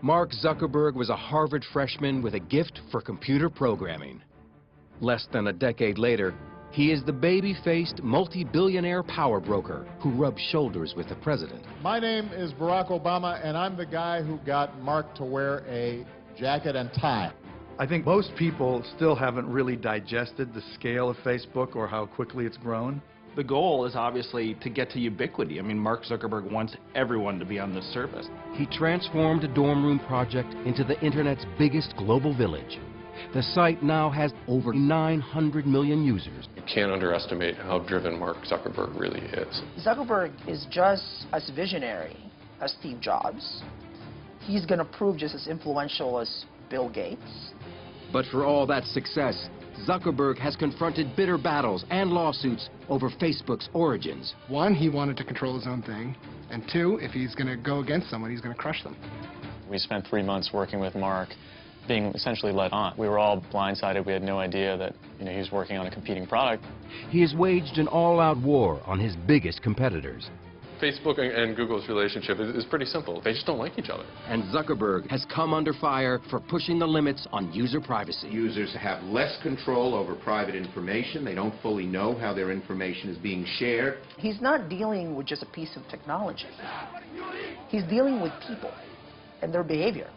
Mark Zuckerberg was a Harvard freshman with a gift for computer programming. Less than a decade later, he is the baby-faced, multi-billionaire power broker who rubs shoulders with the president. My name is Barack Obama, and I'm the guy who got Mark to wear a jacket and tie. I think most people still haven't really digested the scale of Facebook or how quickly it's grown. The goal is obviously to get to ubiquity. I mean, Mark Zuckerberg wants everyone to be on this service. He transformed a dorm room project into the Internet's biggest global village. The site now has over 900 million users. You can't underestimate how driven Mark Zuckerberg really is. Zuckerberg is just as visionary as Steve Jobs. He's going to prove just as influential as Bill Gates. But for all that success, Zuckerberg has confronted bitter battles and lawsuits over Facebook's origins. One, he wanted to control his own thing. And two, if he's going to go against someone, he's going to crush them. We spent 3 months working with Mark, being essentially led on. We were all blindsided. We had no idea that he was working on a competing product. He has waged an all-out war on his biggest competitors. Facebook and Google's relationship is pretty simple. They just don't like each other. And Zuckerberg has come under fire for pushing the limits on user privacy. Users have less control over private information. They don't fully know how their information is being shared. He's not dealing with just a piece of technology. He's dealing with people and their behavior.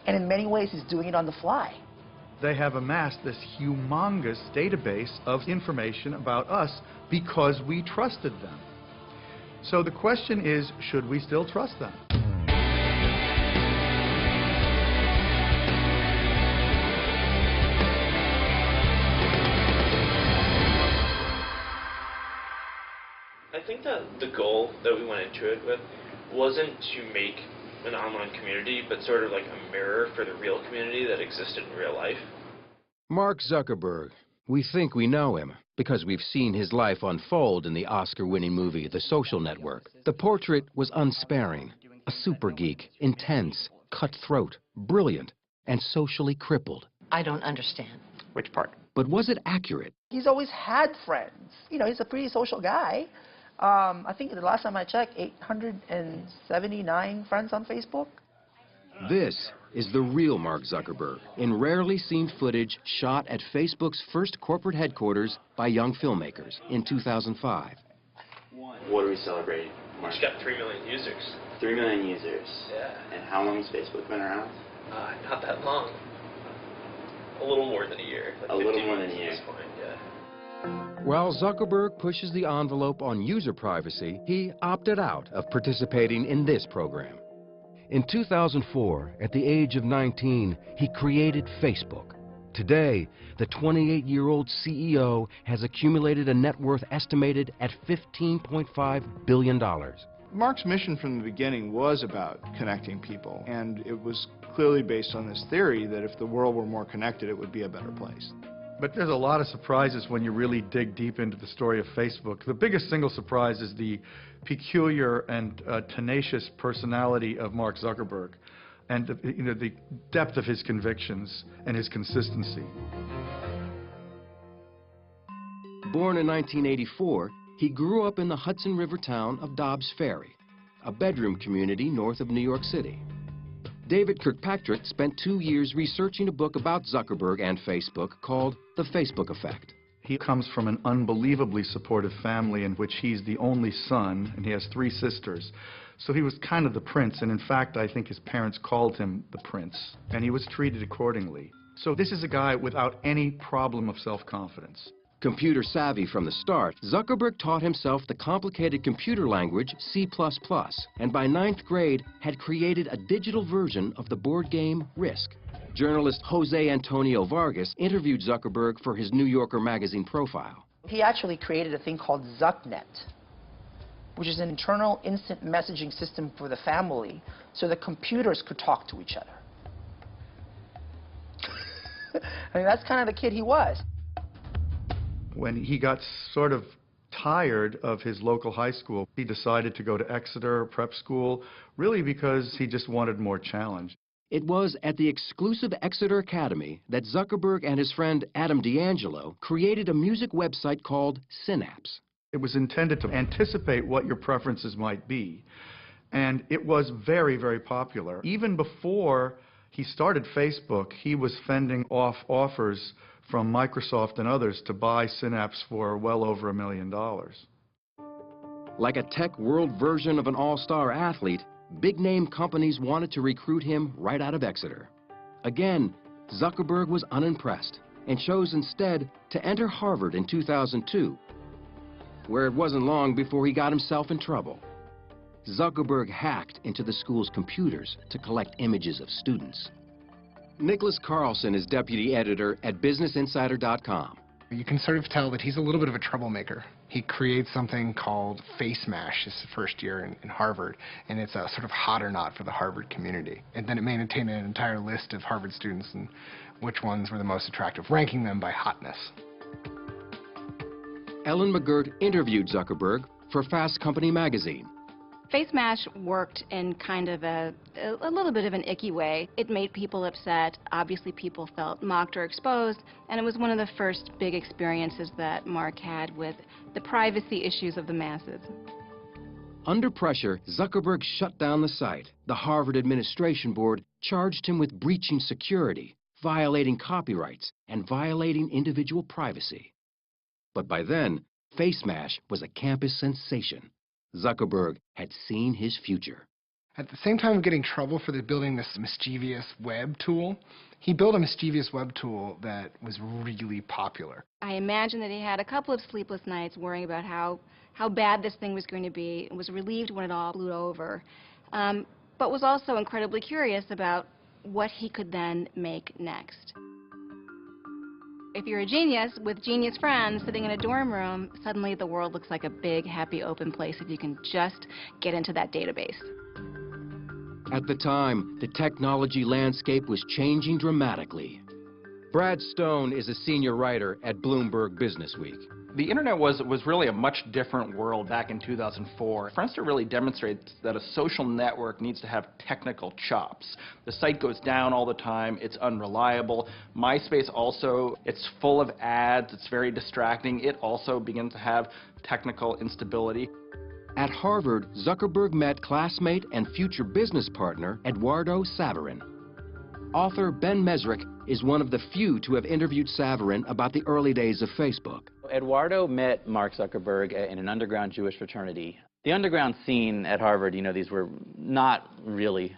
And in many ways, he's doing it on the fly. They have amassed this humongous database of information about us because we trusted them. So the question is, should we still trust them? I think that the goal that we went into it with wasn't to make an online community, but sort of like a mirror for the real community that existed in real life. Mark Zuckerberg. We think we know him because we've seen his life unfold in the Oscar-winning movie The Social Network. The portrait was unsparing, a super geek, intense, cutthroat, brilliant, and socially crippled. I don't understand. Which part? But was it accurate? He's always had friends. He's a pretty social guy. I think the last time I checked, 879 friends on Facebook. This is the real Mark Zuckerberg in rarely seen footage shot at Facebook's first corporate headquarters by young filmmakers in 2005. What are we celebrating, Mark? It's got 3 million users. 3 million users. Yeah. And how long has Facebook been around? Not that long. A little more than a year. Like a little more than a year. At this point, yeah. While Zuckerberg pushes the envelope on user privacy, he opted out of participating in this program. In 2004, at the age of 19, he created Facebook. Today, the 28-year-old CEO has accumulated a net worth estimated at $15.5 billion. Mark's mission from the beginning was about connecting people, and it was clearly based on this theory that if the world were more connected, it would be a better place. But there's a lot of surprises when you really dig deep into the story of Facebook. The biggest single surprise is the peculiar and tenacious personality of Mark Zuckerberg and the depth of his convictions and his consistency. Born in 1984, he grew up in the Hudson River town of Dobbs Ferry, a bedroom community north of New York City. David Kirkpatrick spent 2 years researching a book about Zuckerberg and Facebook called The Facebook Effect. He comes from an unbelievably supportive family in which he's the only son, and he has 3 sisters. So he was kind of the prince, and in fact, I think his parents called him the prince, and he was treated accordingly. So this is a guy without any problem of self-confidence. Computer savvy from the start, Zuckerberg taught himself the complicated computer language C++, and by 9th grade had created a digital version of the board game Risk. Journalist Jose Antonio Vargas interviewed Zuckerberg for his New Yorker magazine profile. He actually created a thing called ZuckNet, which is an internal instant messaging system for the family so the computers could talk to each other. I mean, that's kind of the kid he was. When he got sort of tired of his local high school, he decided to go to Exeter prep school, really because he just wanted more challenge. It was at the exclusive Exeter Academy that Zuckerberg and his friend Adam D'Angelo created a music website called Synapse. It was intended to anticipate what your preferences might be And it was very, very popular. Even before he started Facebook, he was fending off offers from Microsoft and others to buy Synapse for well over $1 million. Like a tech world version of an all-star athlete, big-name companies wanted to recruit him right out of Exeter. Again, Zuckerberg was unimpressed and chose instead to enter Harvard in 2002, where it wasn't long before he got himself in trouble. Zuckerberg hacked into the school's computers to collect images of students. Nicholas Carlson is deputy editor at BusinessInsider.com. You can sort of tell that he's a little bit of a troublemaker. He creates something called Face Mash his first year in Harvard, and it's a sort of hot or not for the Harvard community. And then it maintained an entire list of Harvard students and which ones were the most attractive, ranking them by hotness. Ellen McGirt interviewed Zuckerberg for Fast Company magazine. Face Mash worked in kind of a little bit of an icky way. It made people upset. Obviously, people felt mocked or exposed, and it was one of the first big experiences that Mark had with the privacy issues of the masses. Under pressure, Zuckerberg shut down the site. The Harvard Administration Board charged him with breaching security, violating copyrights, and violating individual privacy. But by then, Face Mash was a campus sensation. Zuckerberg had seen his future. At the same time of getting trouble for building this mischievous web tool, he built a mischievous web tool that was really popular. I imagine that he had a couple of sleepless nights worrying about how bad this thing was going to be, and was relieved when it all blew over, but was also incredibly curious about what he could then make next. If you're a genius with genius friends sitting in a dorm room, suddenly the world looks like a big, happy, open place if you can just get into that database. At the time, the technology landscape was changing dramatically. Brad Stone is a senior writer at Bloomberg Businessweek. The internet was really a much different world back in 2004. Friendster really demonstrates that a social network needs to have technical chops. The site goes down all the time, it's unreliable. MySpace also, it's full of ads, it's very distracting. It also begins to have technical instability. At Harvard, Zuckerberg met classmate and future business partner Eduardo Saverin. Author Ben Mesrick is one of the few to have interviewed Saverin about the early days of Facebook. Eduardo met Mark Zuckerberg in an underground Jewish fraternity. The underground scene at Harvard, you know, these were not really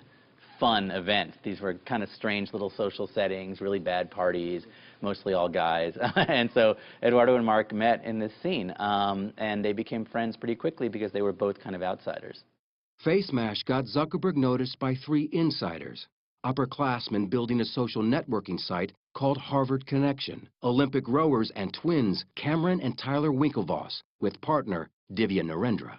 fun events. These were kind of strange little social settings, really bad parties, mostly all guys. And so Eduardo and Mark met in this scene, and they became friends pretty quickly because they were both kind of outsiders. Face Mash got Zuckerberg noticed by three insiders: upperclassmen building a social networking site called Harvard Connection, Olympic rowers and twins Cameron and Tyler Winklevoss, with partner Divya Narendra.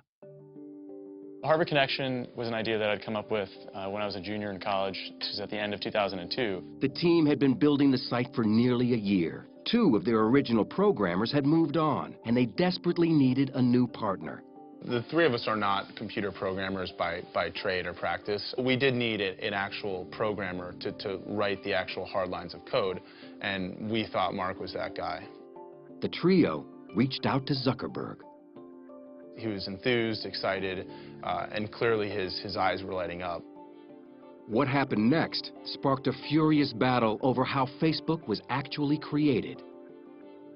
Harvard Connection was an idea that I'd come up with when I was a junior in college. This was at the end of 2002. The team had been building the site for nearly a year. Two of their original programmers had moved on, and they desperately needed a new partner. The three of us are not computer programmers by trade or practice. We did need an actual programmer to write the actual hard lines of code, and we thought Mark was that guy. The trio reached out to Zuckerberg. He was enthused, excited, and clearly his eyes were lighting up. What happened next sparked a furious battle over how Facebook was actually created.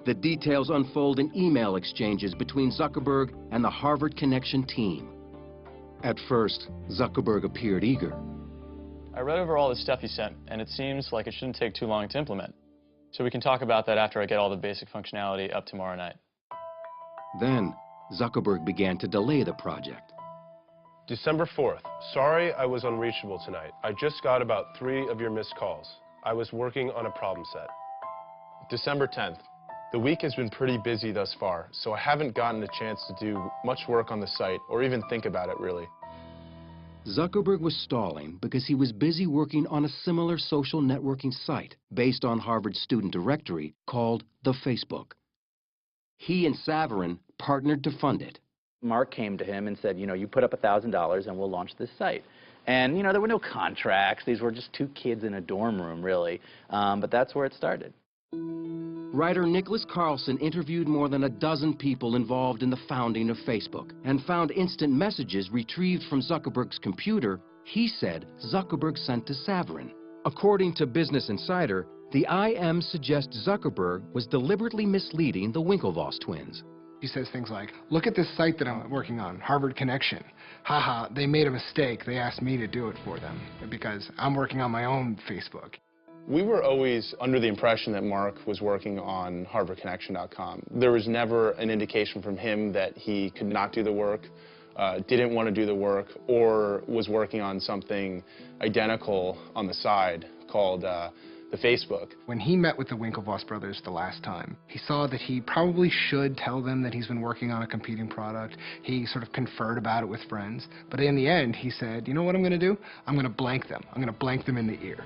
The details unfold in email exchanges between Zuckerberg and the Harvard Connection team. At first, Zuckerberg appeared eager. I read over all the stuff you sent, and it seems like it shouldn't take too long to implement. So we can talk about that after I get all the basic functionality up tomorrow night. Then, Zuckerberg began to delay the project. December 4th. Sorry I was unreachable tonight. I just got about 3 of your missed calls. I was working on a problem set. December 10th. The week has been pretty busy thus far, so I haven't gotten a chance to do much work on the site or even think about it, really. Zuckerberg was stalling because he was busy working on a similar social networking site based on Harvard's student directory called The Facebook. He and Saverin partnered to fund it. Mark came to him and said, you know, you put up $1,000 and we'll launch this site. And, you know, there were no contracts. These were just two kids in a dorm room, really. But that's where it started. Writer Nicholas Carlson interviewed more than a dozen people involved in the founding of Facebook and found instant messages retrieved from Zuckerberg's computer he said Zuckerberg sent to Saverin. According to Business Insider, the IM suggests Zuckerberg was deliberately misleading the Winklevoss twins. He says things like, look at this site that I'm working on, Harvard Connection. Haha, they made a mistake. They asked me to do it for them because I'm working on my own Facebook. We were always under the impression that Mark was working on HarvardConnection.com. There was never an indication from him that he could not do the work, didn't want to do the work, or was working on something identical on the side called the Facebook. When he met with the Winklevoss brothers the last time, he saw that he probably should tell them that he's been working on a competing product. He sort of conferred about it with friends. But in the end, he said, you know what I'm going to do? I'm going to blank them. I'm going to blank them in the ear.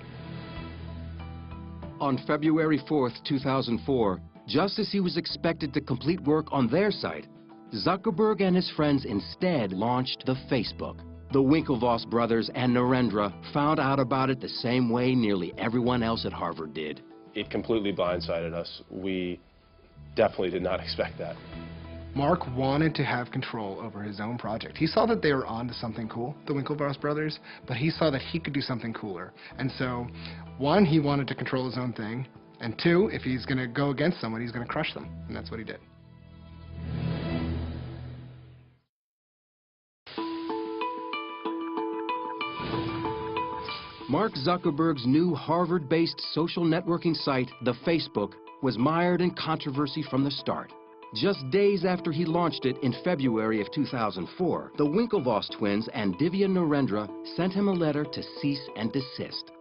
On February 4th, 2004, just as he was expected to complete work on their site, Zuckerberg and his friends instead launched the Facebook. The Winklevoss brothers and Narendra found out about it the same way nearly everyone else at Harvard did. It completely blindsided us. We definitely did not expect that. Mark wanted to have control over his own project. He saw that they were onto something cool, the Winklevoss brothers, but he saw that he could do something cooler. And so, one, he wanted to control his own thing, and two, if he's going to go against someone, he's going to crush them. And that's what he did. Mark Zuckerberg's new Harvard-based social networking site, the Facebook, was mired in controversy from the start. Just days after he launched it in February of 2004, the Winklevoss twins and Divya Narendra sent him a letter to cease and desist.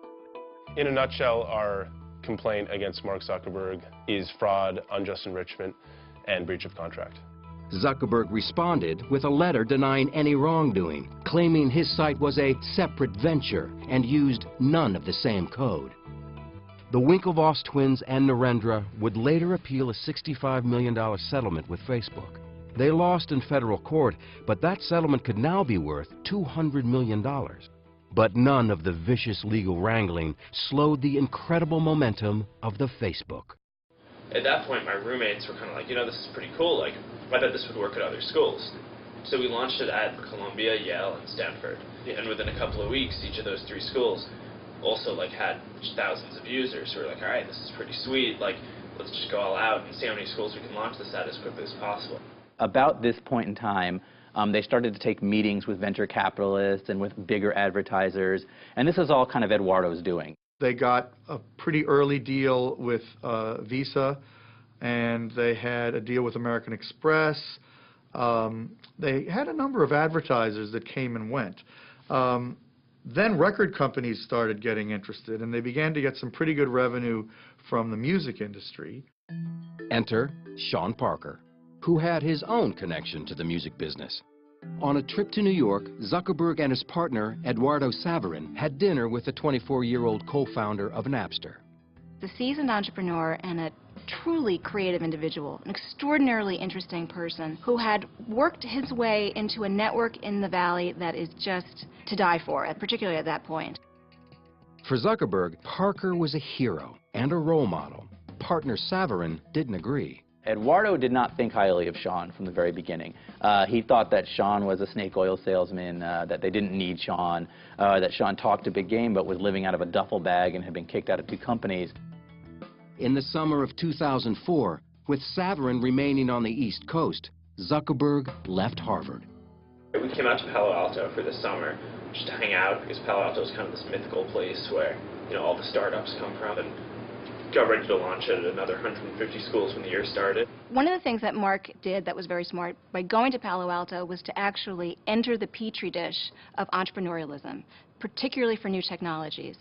In a nutshell, our complaint against Mark Zuckerberg is fraud, unjust enrichment, and breach of contract. Zuckerberg responded with a letter denying any wrongdoing, claiming his site was a separate venture and used none of the same code. The Winklevoss twins and Narendra would later appeal a $65 million settlement with Facebook. They lost in federal court, but that settlement could now be worth $200 million. But none of the vicious legal wrangling slowed the incredible momentum of the Facebook. At that point, my roommates were kind of like, you know, this is pretty cool. Like, I bet this would work at other schools. So we launched it at Columbia, Yale, and Stanford. And within a couple of weeks, each of those three schools also like had thousands of users who were like, all right, this is pretty sweet. Like, let's just go all out and see how many schools we can launch this at as quickly as possible. About this point in time, they started to take meetings with venture capitalists and with bigger advertisers, and this is all kind of Eduardo's doing. They got a pretty early deal with Visa, and they had a deal with American Express. They had a number of advertisers that came and went. Then record companies started getting interested, and they began to get some pretty good revenue from the music industry. Enter Sean Parker, who had his own connection to the music business. On a trip to New York, Zuckerberg and his partner, Eduardo Saverin, had dinner with the 24-year-old co-founder of Napster. The seasoned entrepreneur and a truly creative individual, an extraordinarily interesting person who had worked his way into a network in the Valley that is just to die for, particularly at that point. For Zuckerberg, Parker was a hero and a role model. Partner Saverin didn't agree. Eduardo did not think highly of Sean from the very beginning. He thought that Sean was a snake oil salesman, that they didn't need Sean, that Sean talked a big game but was living out of a duffel bag and had been kicked out of 2 companies. In the summer of 2004, with Saverin remaining on the East Coast, Zuckerberg left Harvard. We came out to Palo Alto for the summer just to hang out because Palo Alto is kind of this mythical place where, you know, all the startups come from, and got ready to launch it at another 150 schools when the year started. One of the things that Mark did that was very smart by going to Palo Alto was to actually enter the petri dish of entrepreneurialism, particularly for new technologies.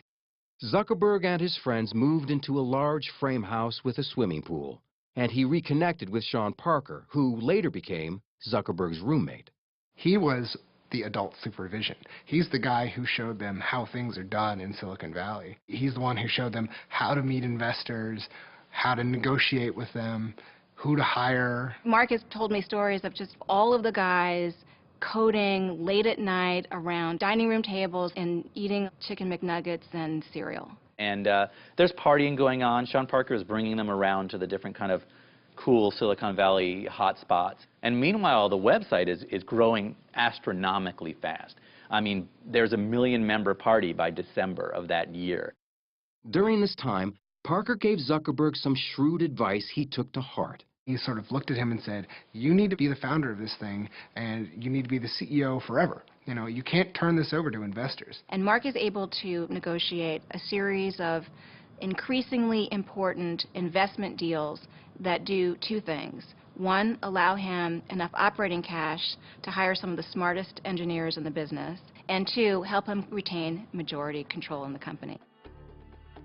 Zuckerberg and his friends moved into a large frame house with a swimming pool, and he reconnected with Sean Parker, who later became Zuckerberg's roommate. He was the adult supervision. He's the guy who showed them how things are done in Silicon Valley. He's the one who showed them how to meet investors, how to negotiate with them, who to hire. Mark has told me stories of just all of the guys coding late at night around dining room tables and eating chicken McNuggets and cereal. And there's partying going on. Sean Parker is bringing them around to the different kind of cool Silicon Valley hotspots. And meanwhile, the website is growing astronomically fast. I mean, there's a 1 million member party by December of that year. During this time, Parker gave Zuckerberg some shrewd advice he took to heart. He sort of looked at him and said, you need to be the founder of this thing, and you need to be the CEO forever. You know, you can't turn this over to investors. And Mark is able to negotiate a series of increasingly important investment deals that do two things. One, allow him enough operating cash to hire some of the smartest engineers in the business, and two, help him retain majority control in the company.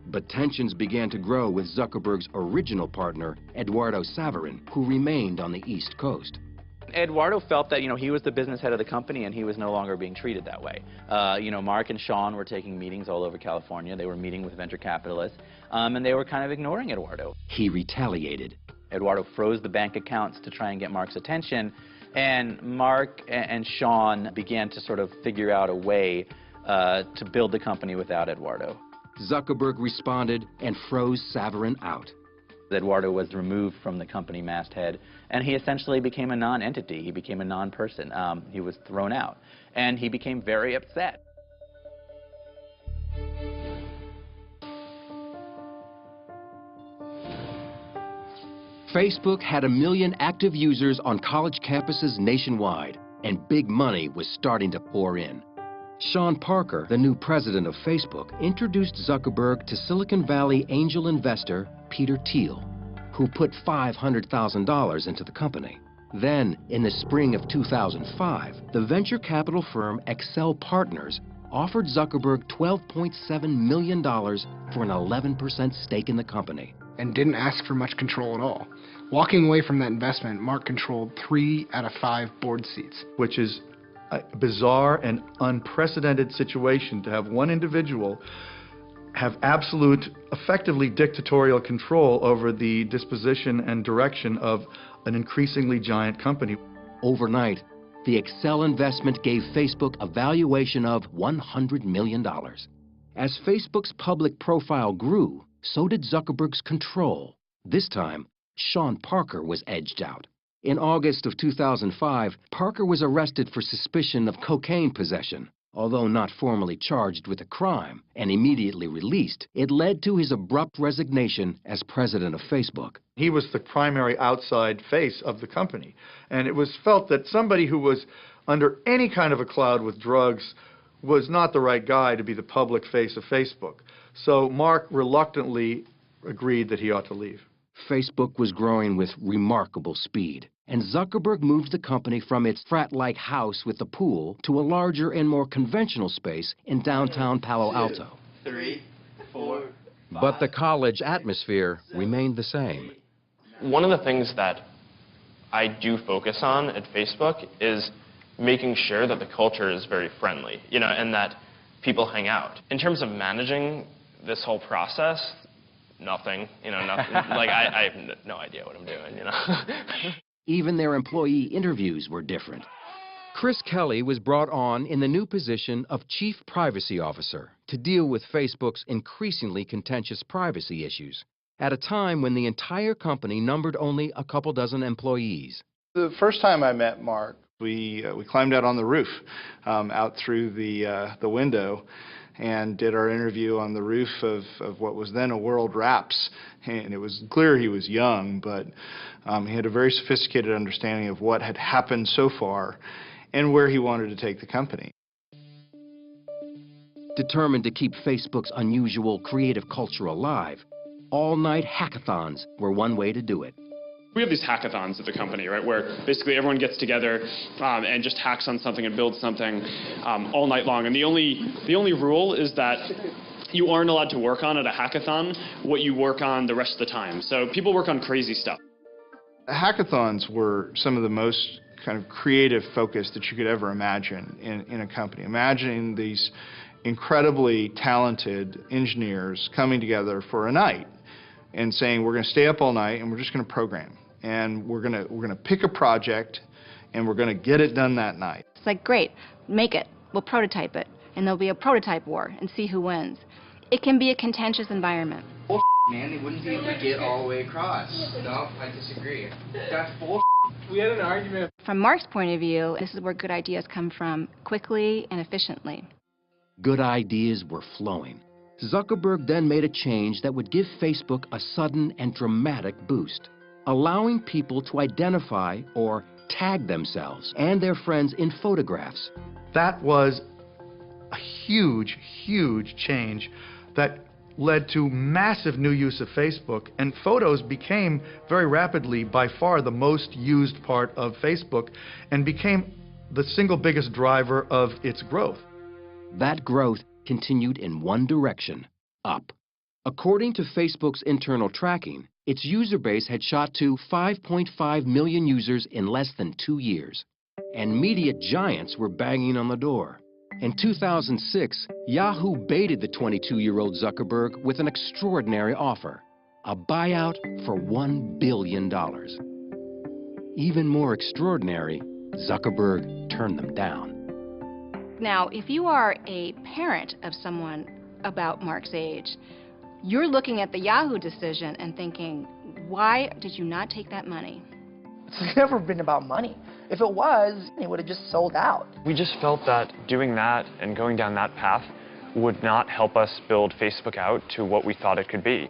But tensions began to grow with Zuckerberg's original partner, Eduardo Saverin, who remained on the East Coast. Eduardo felt that, he was the business head of the company and he was no longer being treated that way. Mark and Sean were taking meetings all over California. They were meeting with venture capitalists, and they were kind of ignoring Eduardo. He retaliated. Eduardo froze the bank accounts to try and get Mark's attention, and Mark and Sean began to sort of figure out a way to build the company without Eduardo. Zuckerberg responded and froze Saverin out. Eduardo was removed from the company masthead, and he essentially became a non-entity. He became a non-person. He was thrown out, and he became very upset. Facebook had 1 million active users on college campuses nationwide, and big money was starting to pour in. Sean Parker, the new president of Facebook, introduced Zuckerberg to Silicon Valley angel investor Peter Thiel, who put $500,000 into the company. Then, in the spring of 2005, the venture capital firm Excel Partners offered Zuckerberg $12.7 million for an 11% stake in the company. And didn't ask for much control at all. Walking away from that investment, Mark controlled 3 out of 5 board seats. Which is a bizarre and unprecedented situation to have one individual have absolute, effectively dictatorial control over the disposition and direction of an increasingly giant company. Overnight, the Excel investment gave Facebook a valuation of $100 million. As Facebook's public profile grew, so did Zuckerberg's control. This time, Sean Parker was edged out. In August of 2005, Parker was arrested for suspicion of cocaine possession. Although not formally charged with a crime and immediately released, it led to his abrupt resignation as president of Facebook. He was the primary outside face of the company, and it was felt that somebody who was under any kind of a cloud with drugs was not the right guy to be the public face of Facebook. So Mark reluctantly agreed that he ought to leave. Facebook was growing with remarkable speed, and Zuckerberg moved the company from its frat-like house with the pool to a larger and more conventional space in downtown Palo Alto. 3, 4, 5, but the college atmosphere remained the same. One of the things that I do focus on at Facebook is making sure that the culture is very friendly, and that people hang out. In terms of managing this whole process, nothing, nothing. Like, I have no idea what I'm doing, Even their employee interviews were different. Chris Kelly was brought on in the new position of Chief Privacy Officer to deal with Facebook's increasingly contentious privacy issues, at a time when the entire company numbered only a couple dozen employees. The first time I met Mark, we climbed out on the roof, out through the window, and did our interview on the roof of what was then a World Wraps. And it was clear he was young, but he had a very sophisticated understanding of what had happened so far and where he wanted to take the company. Determined to keep Facebook's unusual creative culture alive, all-night hackathons were one way to do it. We have these hackathons at the company, right, where basically everyone gets together and just hacks on something and builds something all night long. And the only rule is that you aren't allowed to work on at a hackathon what you work on the rest of the time. So people work on crazy stuff. Hackathons were some of the most kind of creative focus that you could ever imagine in a company. Imagining these incredibly talented engineers coming together for a night and saying, we're going to stay up all night and we're just going to program. And we're going to pick a project and we're going to get it done that night. It's like, great, make it. We'll prototype it. And there'll be a prototype war and see who wins. it can be a contentious environment. Bull man, they wouldn't be able to get all the way across. No, I disagree. That's bull. We had an argument. From Mark's point of view, this is where good ideas come from quickly and efficiently. Good ideas were flowing. Zuckerberg then made a change that would give Facebook a sudden and dramatic boost, allowing people to identify or tag themselves and their friends in photographs. That was a huge, huge change that led to massive new use of Facebook, and photos became very rapidly by far the most used part of Facebook and became the single biggest driver of its growth. That growth continued in one direction, up. According to Facebook's internal tracking, its user base had shot to 5.5 million users in less than 2 years. And media giants were banging on the door. In 2006, Yahoo baited the 22-year-old Zuckerberg with an extraordinary offer, a buyout for $1 billion. Even more extraordinary, Zuckerberg turned them down. Now, if you are a parent of someone about Mark's age, you're looking at the Yahoo decision and thinking, why did you not take that money? It's never been about money. If it was, it would have just sold out. We just felt that doing that and going down that path would not help us build Facebook out to what we thought it could be.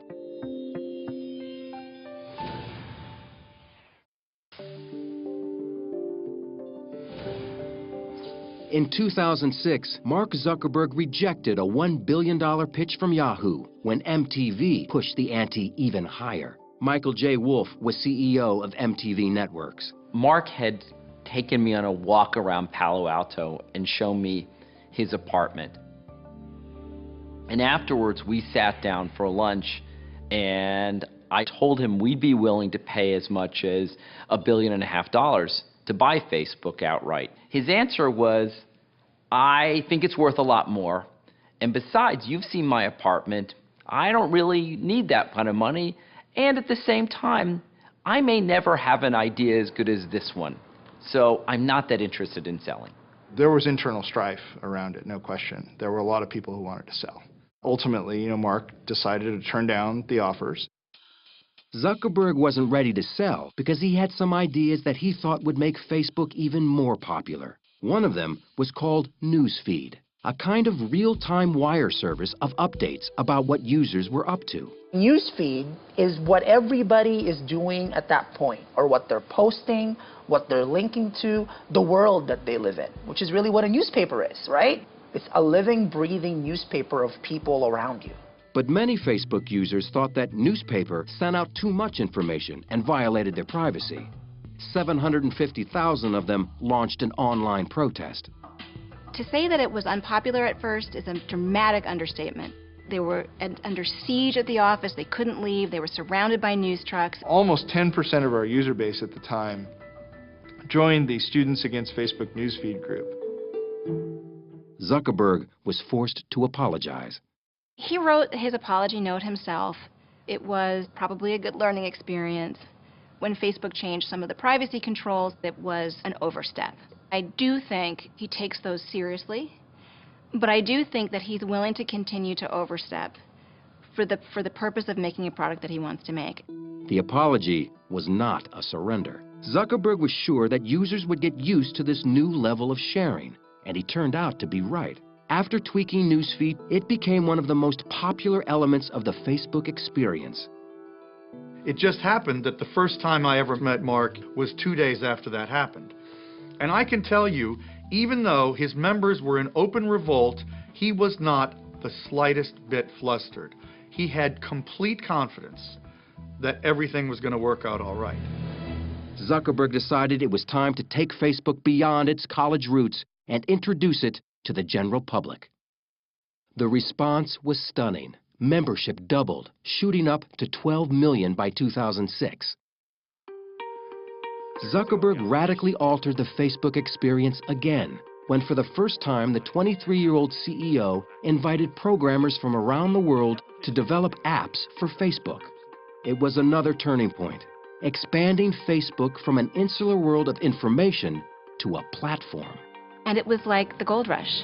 In 2006, Mark Zuckerberg rejected a $1 billion pitch from Yahoo when MTV pushed the ante even higher. Michael J. Wolf was CEO of MTV Networks. Mark had taken me on a walk around Palo Alto and shown me his apartment. And afterwards, we sat down for lunch, and I told him we'd be willing to pay as much as $1.5 billion to buy Facebook outright. His answer was, I think it's worth a lot more. And besides, you've seen my apartment. I don't really need that kind of money. And at the same time, I may never have an idea as good as this one. So I'm not that interested in selling. There was internal strife around it, no question. There were a lot of people who wanted to sell. Ultimately, Mark decided to turn down the offers. Zuckerberg wasn't ready to sell because he had some ideas that he thought would make Facebook even more popular. One of them was called Newsfeed, a kind of real-time wire service of updates about what users were up to. Newsfeed is what everybody is doing at that point, or what they're posting, what they're linking to, the world that they live in, which is really what a newspaper is, right? It's a living, breathing newspaper of people around you. But many Facebook users thought that newspaper sent out too much information and violated their privacy. 750,000 of them launched an online protest. To say that it was unpopular at first is a dramatic understatement. They were under siege at the office. They couldn't leave. They were surrounded by news trucks. Almost 10% of our user base at the time joined the Students Against Facebook Newsfeed group. Zuckerberg was forced to apologize. He wrote his apology note himself. It was probably a good learning experience. When Facebook changed some of the privacy controls, it was an overstep. I do think he takes those seriously, but I do think that he's willing to continue to overstep for the purpose of making a product that he wants to make. The apology was not a surrender. Zuckerberg was sure that users would get used to this new level of sharing, and he turned out to be right. After tweaking Newsfeed, it became one of the most popular elements of the Facebook experience. It just happened that the first time I ever met Mark was 2 days after that happened. And I can tell you, even though his members were in open revolt, he was not the slightest bit flustered. He had complete confidence that everything was going to work out all right. Zuckerberg decided it was time to take Facebook beyond its college roots and introduce it to the general public. The response was stunning. Membership doubled, shooting up to 12 million by 2006. Zuckerberg radically altered the Facebook experience again when for the first time the 23-year-old CEO invited programmers from around the world to develop apps for Facebook. It was another turning point, expanding Facebook from an insular world of information to a platform. And it was like the gold rush.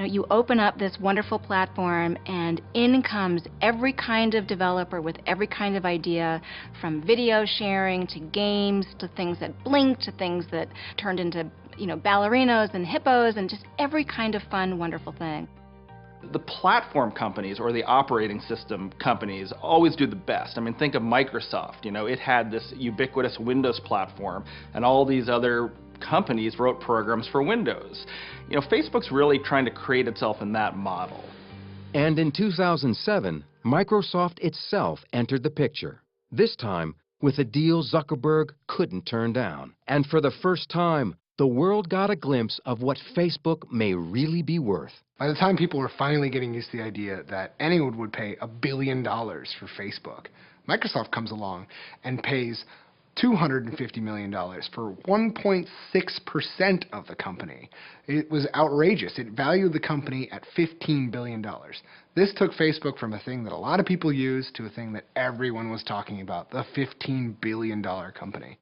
You open up this wonderful platform and in comes every kind of developer with every kind of idea, from video sharing to games to things that blink to things that turned into, ballerinos and hippos and just every kind of fun, wonderful thing. The platform companies or the operating system companies always do the best. I mean, think of Microsoft. It had this ubiquitous Windows platform, and all these other companies wrote programs for Windows. Facebook's really trying to create itself in that model. And in 2007, Microsoft itself entered the picture. This time with a deal Zuckerberg couldn't turn down. And for the first time, the world got a glimpse of what Facebook may really be worth. By the time people were finally getting used to the idea that anyone would pay $1 billion for Facebook, Microsoft comes along and pays $250 million for 1.6% of the company. It was outrageous. It valued the company at $15 billion. This took Facebook from a thing that a lot of people use to a thing that everyone was talking about, the $15 billion company.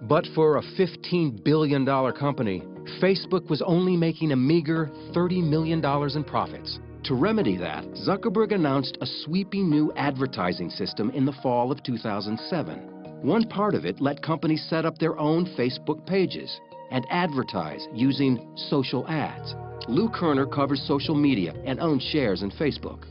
But for a $15 billion company, Facebook was only making a meager $30 million in profits. To remedy that, Zuckerberg announced a sweeping new advertising system in the fall of 2007. One part of it let companies set up their own Facebook pages and advertise using social ads. Lou Kerner covers social media and owns shares in Facebook.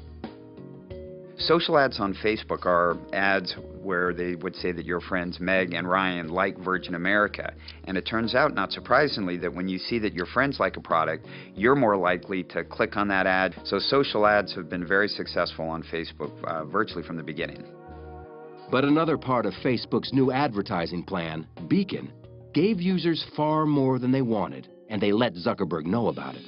Social ads on Facebook are ads where they would say that your friends Meg and Ryan like Virgin America. And it turns out, not surprisingly, that when you see that your friends like a product, you're more likely to click on that ad. So social ads have been very successful on Facebook virtually from the beginning. But another part of Facebook's new advertising plan, Beacon, gave users far more than they wanted, and they let Zuckerberg know about it.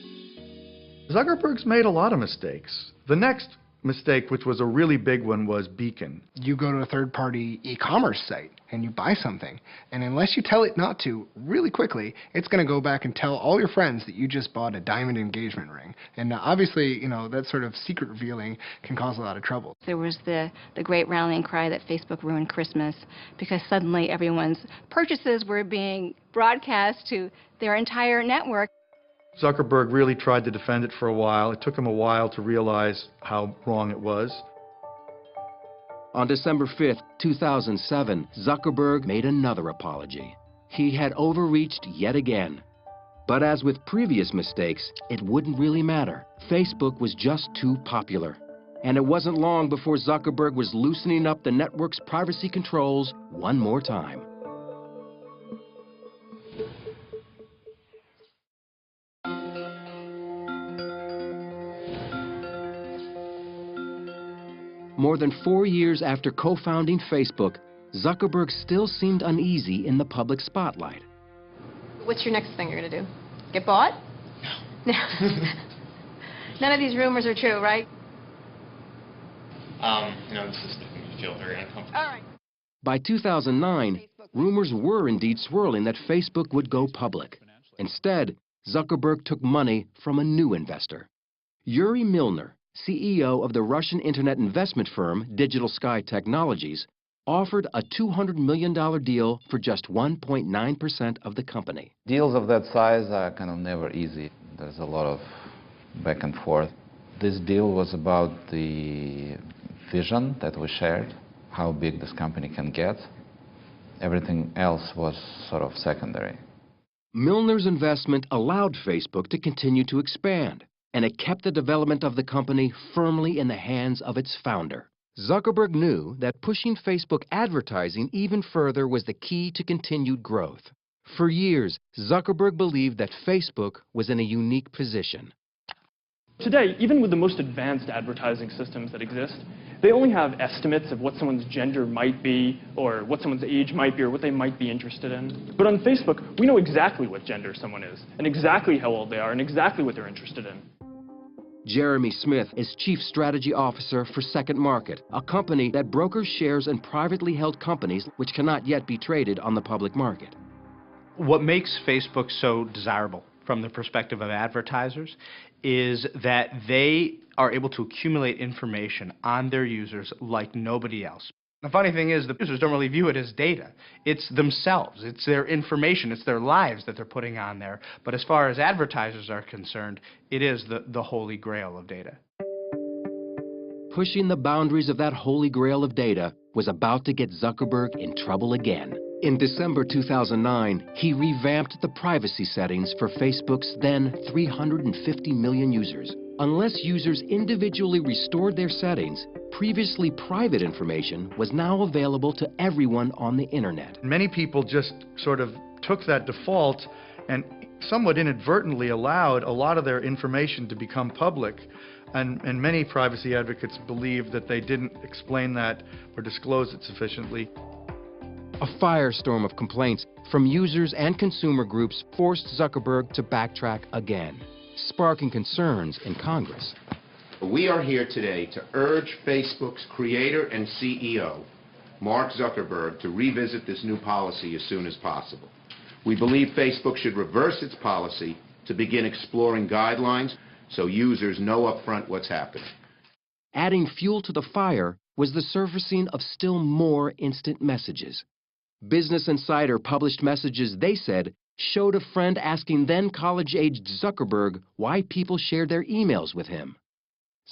Zuckerberg's made a lot of mistakes. The next mistake, which was a really big one, was Beacon. You go to a third-party e-commerce site and you buy something, and unless you tell it not to, really quickly, it's going to go back and tell all your friends that you just bought a diamond engagement ring. And obviously, that sort of secret revealing can cause a lot of trouble. There was the great rallying cry that Facebook ruined Christmas because suddenly everyone's purchases were being broadcast to their entire network. Zuckerberg really tried to defend it for a while. It took him a while to realize how wrong it was. On December 5th, 2007, Zuckerberg made another apology. He had overreached yet again. But as with previous mistakes, it wouldn't really matter. Facebook was just too popular. And it wasn't long before Zuckerberg was loosening up the network's privacy controls one more time. More than 4 years after co-founding Facebook, Zuckerberg still seemed uneasy in the public spotlight. What's your next thing you're going to do? Get bought? No. None of these rumors are true, right? This is making me feel very uncomfortable. All right. By 2009, rumors were indeed swirling that Facebook would go public. Instead, Zuckerberg took money from a new investor. Yuri Milner, CEO of the Russian internet investment firm Digital Sky Technologies, offered a $200 million deal for just 1.9% of the company. Deals of that size are kind of never easy. There's a lot of back and forth. This deal was about the vision that we shared, how big this company can get. Everything else was sort of secondary. Milner's investment allowed Facebook to continue to expand, and it kept the development of the company firmly in the hands of its founder. Zuckerberg knew that pushing Facebook advertising even further was the key to continued growth. For years, Zuckerberg believed that Facebook was in a unique position. Today, even with the most advanced advertising systems that exist, they only have estimates of what someone's gender might be, or what someone's age might be, or what they might be interested in. But on Facebook, we know exactly what gender someone is, and exactly how old they are, and exactly what they're interested in. Jeremy Smith is Chief Strategy Officer for Second Market, a company that brokers shares in privately held companies which cannot yet be traded on the public market. What makes Facebook so desirable from the perspective of advertisers is that they are able to accumulate information on their users like nobody else. The funny thing is the users don't really view it as data. It's themselves. It's their information. It's their lives that they're putting on there. But as far as advertisers are concerned, it is the holy grail of data. Pushing the boundaries of that holy grail of data was about to get Zuckerberg in trouble again. In December 2009, he revamped the privacy settings for Facebook's then 350 million users. Unless users individually restored their settings, previously private information was now available to everyone on the internet. Many people just sort of took that default and somewhat inadvertently allowed a lot of their information to become public. And many privacy advocates believe that they didn't explain that or disclose it sufficiently. A firestorm of complaints from users and consumer groups forced Zuckerberg to backtrack again, sparking concerns in Congress. We are here today to urge Facebook's creator and CEO, Mark Zuckerberg, to revisit this new policy as soon as possible. We believe Facebook should reverse its policy to begin exploring guidelines so users know upfront what's happening. Adding fuel to the fire was the surfacing of still more instant messages. Business Insider published messages they said showed a friend asking then college-aged Zuckerberg why people shared their emails with him.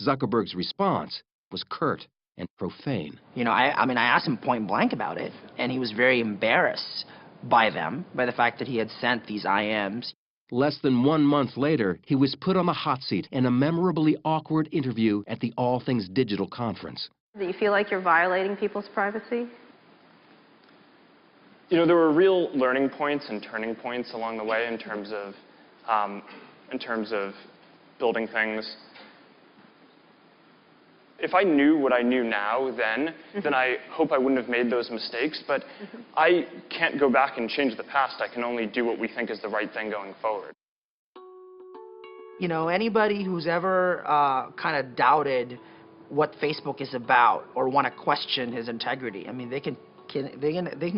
Zuckerberg's response was curt and profane. You know, I mean, I asked him point blank about it, and he was very embarrassed by the fact that he had sent these IMs. Less than 1 month later, he was put on the hot seat in a memorably awkward interview at the All Things Digital conference. Do you feel like you're violating people's privacy? You know, there were real learning points and turning points along the way in terms of building things. If I knew what I knew now then I hope I wouldn't have made those mistakes. But I can't go back and change the past. I can only do what we think is the right thing going forward. You know, anybody who's ever kind of doubted what Facebook is about or want to question his integrity, I mean, they can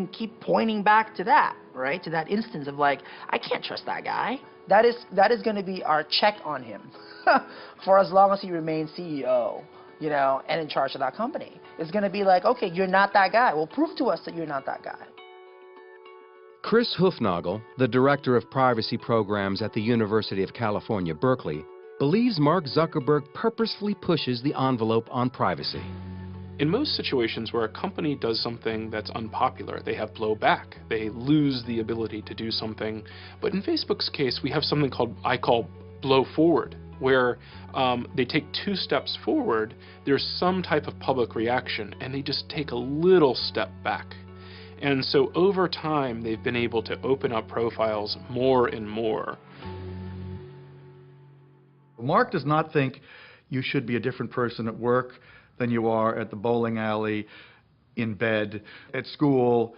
keep pointing back to that, right? To that instance of like, I can't trust that guy. That is going to be our check on him for as long as he remains CEO, you know, and in charge of that company. It's going to be like, okay, you're not that guy. Well, prove to us that you're not that guy. Chris Hufnagel, the director of privacy programs at the University of California, Berkeley, believes Mark Zuckerberg purposefully pushes the envelope on privacy. In most situations where a company does something that's unpopular, they have blowback. They lose the ability to do something. But in Facebook's case, we have something I call blow forward, where they take 2 steps forward, there's some type of public reaction, and they just take a little step back. And so over time, they've been able to open up profiles more and more. Mark does not think you should be a different person at work than you are at the bowling alley, in bed, at school.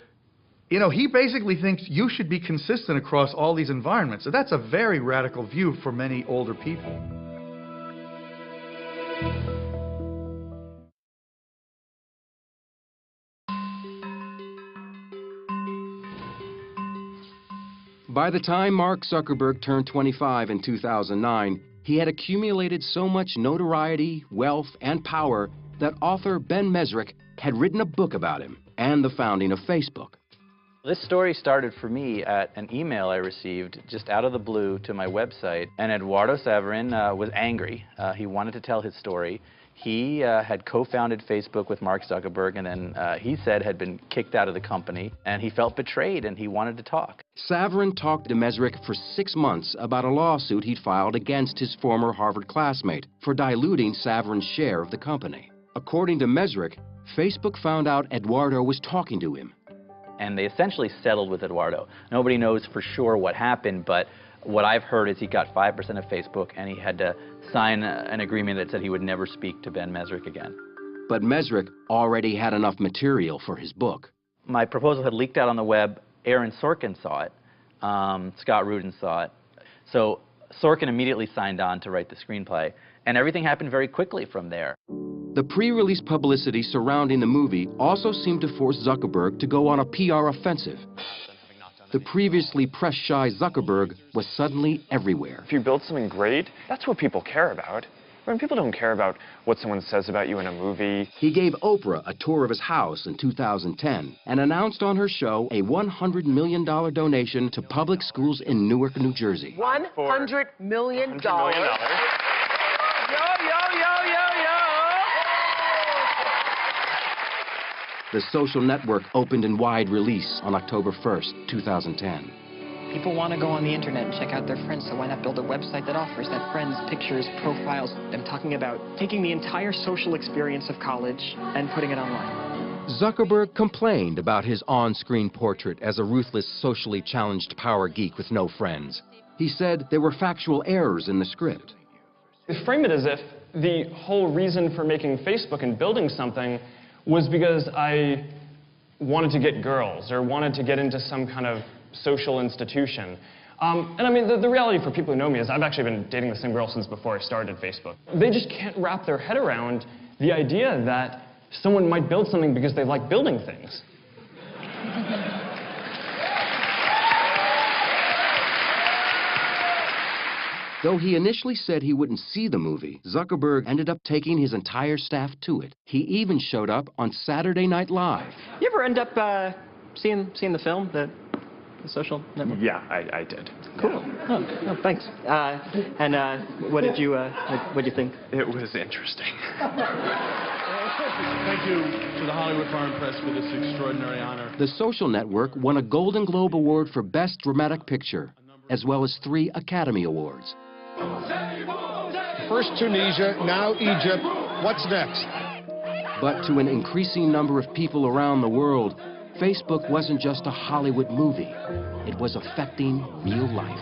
You know, he basically thinks you should be consistent across all these environments. So that's a very radical view for many older people. By the time Mark Zuckerberg turned 25 in 2009, he had accumulated so much notoriety, wealth, and power that author Ben Mesrick had written a book about him and the founding of Facebook. This story started for me at an email I received just out of the blue to my website, and Eduardo Saverin was angry. He wanted to tell his story. He had co-founded Facebook with Mark Zuckerberg, and then he said had been kicked out of the company, and he felt betrayed, and he wanted to talk. Saverin talked to Mesrick for 6 months about a lawsuit he'd filed against his former Harvard classmate for diluting Saverin's share of the company. According to Mesrick, Facebook found out Eduardo was talking to him. And they essentially settled with Eduardo. Nobody knows for sure what happened, but what I've heard is he got 5% of Facebook, and he had to sign an agreement that said he would never speak to Ben Mesrick again. But Mesrick already had enough material for his book. My proposal had leaked out on the web. Aaron Sorkin saw it. Scott Rudin saw it. So Sorkin immediately signed on to write the screenplay, and everything happened very quickly from there. The pre-release publicity surrounding the movie also seemed to force Zuckerberg to go on a PR offensive. The previously press-shy Zuckerberg was suddenly everywhere. If you build something great, that's what people care about. When people don't care about what someone says about you in a movie. He gave Oprah a tour of his house in 2010 and announced on her show a $100 million donation to public schools in Newark, New Jersey. $100 million. $100 million. The social network opened in wide release on October 1st, 2010. People want to go on the internet and check out their friends, so why not build a website that offers that friends, pictures, profiles? I'm talking about taking the entire social experience of college and putting it online. Zuckerberg complained about his on-screen portrait as a ruthless, socially challenged power geek with no friends. He said there were factual errors in the script. They frame it as if the whole reason for making Facebook and building something was because I wanted to get girls or wanted to get into some kind of social institution. And I mean, the reality for people who know me is I've actually been dating the same girl since before I started Facebook. They just can't wrap their head around the idea that someone might build something because they like building things. Though he initially said he wouldn't see the movie, Zuckerberg ended up taking his entire staff to it. He even showed up on Saturday Night Live. You ever end up seeing the film, the Social Network? Yeah, I did. Cool. Oh, thanks. And what did you think? It was interesting. Thank you to the Hollywood Foreign Press for this extraordinary honor. The Social Network won a Golden Globe Award for Best Dramatic Picture, as well as 3 Academy Awards. First Tunisia, now Egypt. What's next? But to an increasing number of people around the world, Facebook wasn't just a Hollywood movie. It was affecting real life.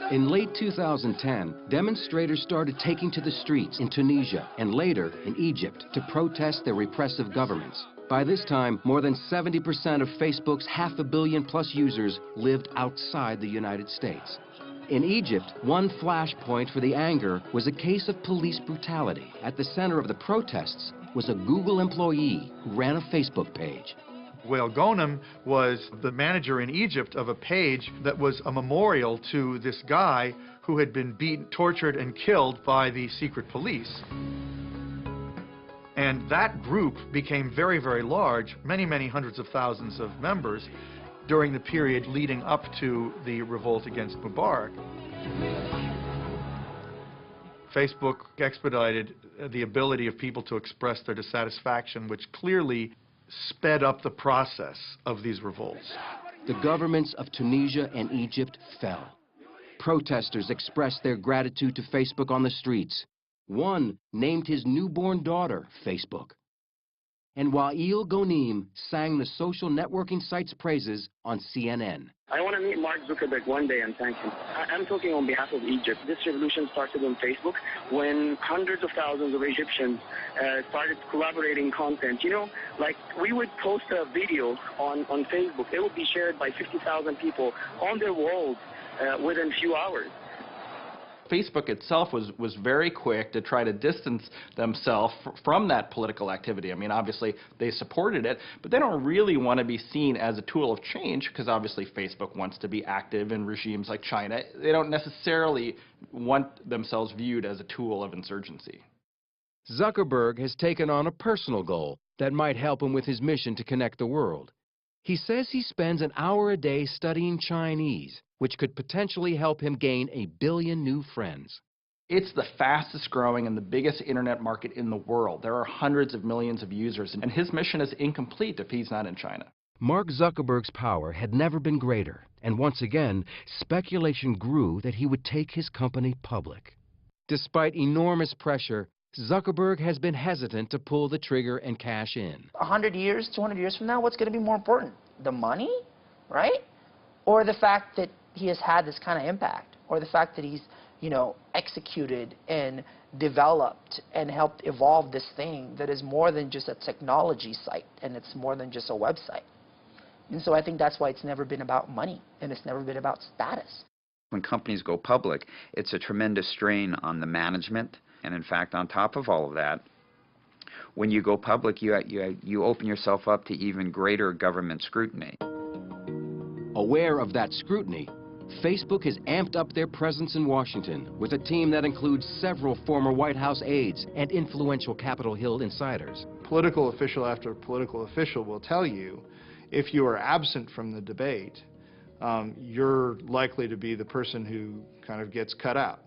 In late 2010, demonstrators started taking to the streets in Tunisia and later in Egypt to protest their repressive governments. By this time, more than 70% of Facebook's 500 million+ users lived outside the United States. In Egypt, one flashpoint for the anger was a case of police brutality. At the center of the protests was a Google employee who ran a Facebook page. Wael Ghonim was the manager in Egypt of a page that was a memorial to this guy who had been beaten, tortured, and killed by the secret police. And that group became very, very large, many, many hundreds of thousands of members during the period leading up to the revolt against Mubarak. Facebook expedited the ability of people to express their dissatisfaction, which clearly sped up the process of these revolts. The governments of Tunisia and Egypt fell. Protesters expressed their gratitude to Facebook on the streets. One named his newborn daughter Facebook. And Wael Ghonim sang the social networking site's praises on CNN. I want to meet Mark Zuckerberg one day and thank him. I'm talking on behalf of Egypt. This revolution started on Facebook when hundreds of thousands of Egyptians started collaborating content. You know, like we would post a video on Facebook. It would be shared by 50,000 people on their walls within a few hours. Facebook itself was very quick to try to distance themselves from that political activity. I mean, obviously, they supported it, but they don't really want to be seen as a tool of change because obviously Facebook wants to be active in regimes like China. They don't necessarily want themselves viewed as a tool of insurgency. Zuckerberg has taken on a personal goal that might help him with his mission to connect the world. He says he spends an hour a day studying Chinese, which could potentially help him gain 1 billion new friends. It's the fastest growing and the biggest internet market in the world. There are hundreds of millions of users, and his mission is incomplete if he's not in China. Mark Zuckerberg's power had never been greater, and once again, speculation grew that he would take his company public. Despite enormous pressure, Zuckerberg has been hesitant to pull the trigger and cash in. 100 years, 200 years from now, what's going to be more important? The money, right? Or the fact that he has had this kind of impact? Or the fact that he's, you know, executed and developed and helped evolve this thing that is more than just a technology site and it's more than just a website. And so I think that's why it's never been about money and it's never been about status. When companies go public, it's a tremendous strain on the management. And in fact, on top of all of that, When you go public, you open yourself up to even greater government scrutiny. Aware of that scrutiny, Facebook has amped up their presence in Washington with a team that includes several former White House aides and influential Capitol Hill insiders. Political official after political official will tell you, if you are absent from the debate, you're likely to be the person who kind of gets cut out.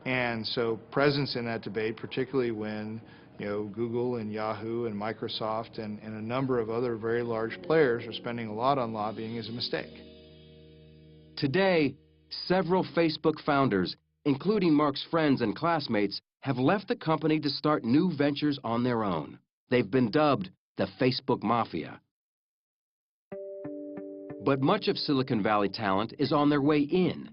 And so presence in that debate, particularly when Google and Yahoo and Microsoft and a number of other very large players are spending a lot on lobbying, is a mistake. Today, several Facebook founders, including Mark's friends and classmates, have left the company to start new ventures on their own. They've been dubbed the Facebook Mafia. But much of Silicon Valley talent is on their way in.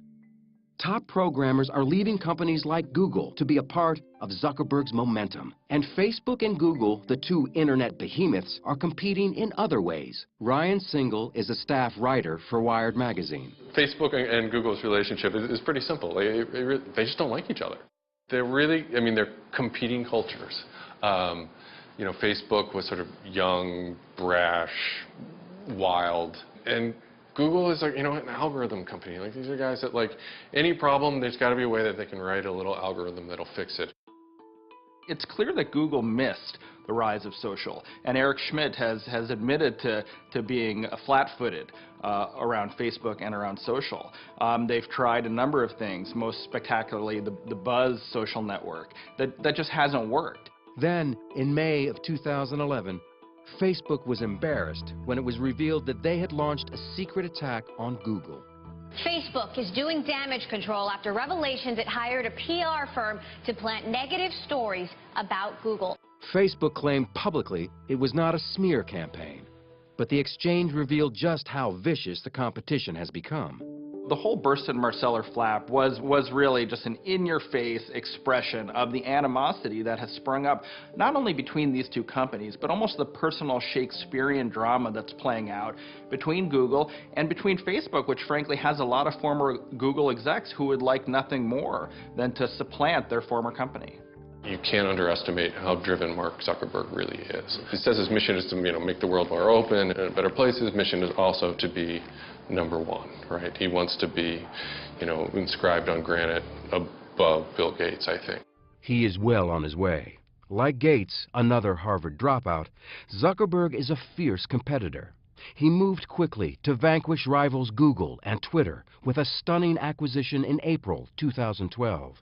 Top programmers are leaving companies like Google to be a part of Zuckerberg's momentum. And Facebook and Google, the two internet behemoths, are competing in other ways. Ryan Singal is a staff writer for Wired magazine. Facebook and Google's relationship is pretty simple. They just don't like each other. They're really, they're competing cultures. Facebook was sort of young, brash, wild, and Google is like, an algorithm company. Like, these are guys that, like, any problem, there's got to be a way that they can write a little algorithm that'll fix it. It's clear that Google missed the rise of social, and Eric Schmidt has admitted to being flat-footed around Facebook and around social. They've tried a number of things, most spectacularly the Buzz social network. That just hasn't worked. Then, in May of 2011, Facebook was embarrassed when it was revealed that they had launched a secret attack on Google. Facebook is doing damage control after revelations it hired a PR firm to plant negative stories about Google. Facebook claimed publicly it was not a smear campaign, but the exchange revealed just how vicious the competition has become. The whole Burstyn Marsteller flap was really just an in-your-face expression of the animosity that has sprung up not only between these two companies, but almost the personal Shakespearean drama that's playing out between Google and between Facebook, which frankly has a lot of former Google execs who would like nothing more than to supplant their former company. You can't underestimate how driven Mark Zuckerberg really is. He says his mission is to make the world more open and a better place. His mission is also to be number one, right? He wants to be, inscribed on granite above Bill Gates, I think. He is well on his way. Like Gates, another Harvard dropout, Zuckerberg is a fierce competitor. He moved quickly to vanquish rivals Google and Twitter with a stunning acquisition in April 2012.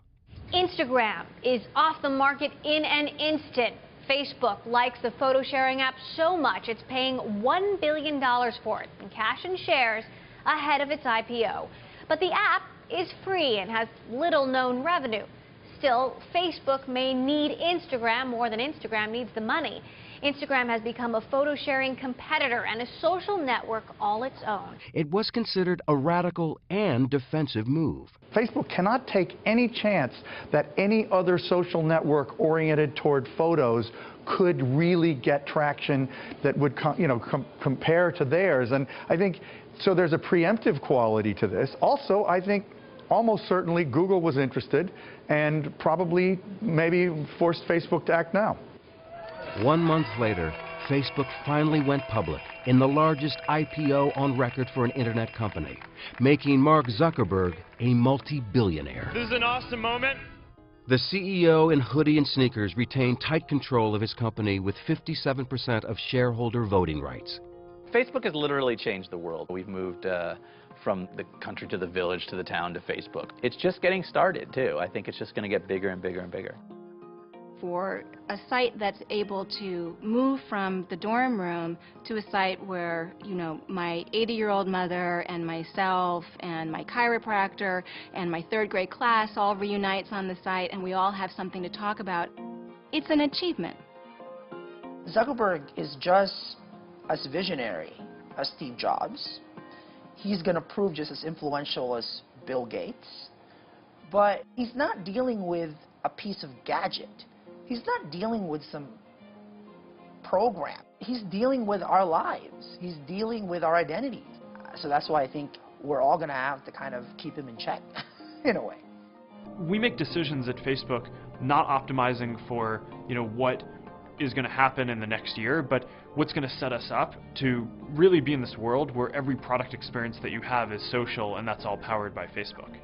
Instagram is off the market in an instant. Facebook likes the photo sharing app so much it's paying $1 billion for it in cash and shares ahead of its IPO. But the app is free and has little known revenue. Still, Facebook may need Instagram more than Instagram needs the money. Instagram has become a photo-sharing competitor and a social network all its own. It was considered a radical and defensive move. Facebook cannot take any chance that any other social network oriented toward photos could really get traction that would compare to theirs. And I think, so there's a preemptive quality to this. Also, I think almost certainly Google was interested and probably maybe forced Facebook to act now. 1 month later, Facebook finally went public in the largest IPO on record for an internet company, making Mark Zuckerberg a multi-billionaire. This is an awesome moment. The CEO in hoodie and sneakers retained tight control of his company with 57% of shareholder voting rights. Facebook has literally changed the world. We've moved from the country to the village to the town to Facebook. It's just getting started, too. I think it's just going to get bigger and bigger and bigger. For a site that's able to move from the dorm room to a site where, my 80-year-old mother and myself and my chiropractor and my third grade class all reunites on the site and we all have something to talk about, it's an achievement. Zuckerberg is just as visionary as Steve Jobs. He's going to prove just as influential as Bill Gates. But he's not dealing with a piece of gadget. He's not dealing with some program. He's dealing with our lives. He's dealing with our identities. So that's why I think we're all going to have to kind of keep him in check, in a way. We make decisions at Facebook not optimizing for, what is going to happen in the next year, but what's going to set us up to really be in this world where every product experience that you have is social, and that's all powered by Facebook.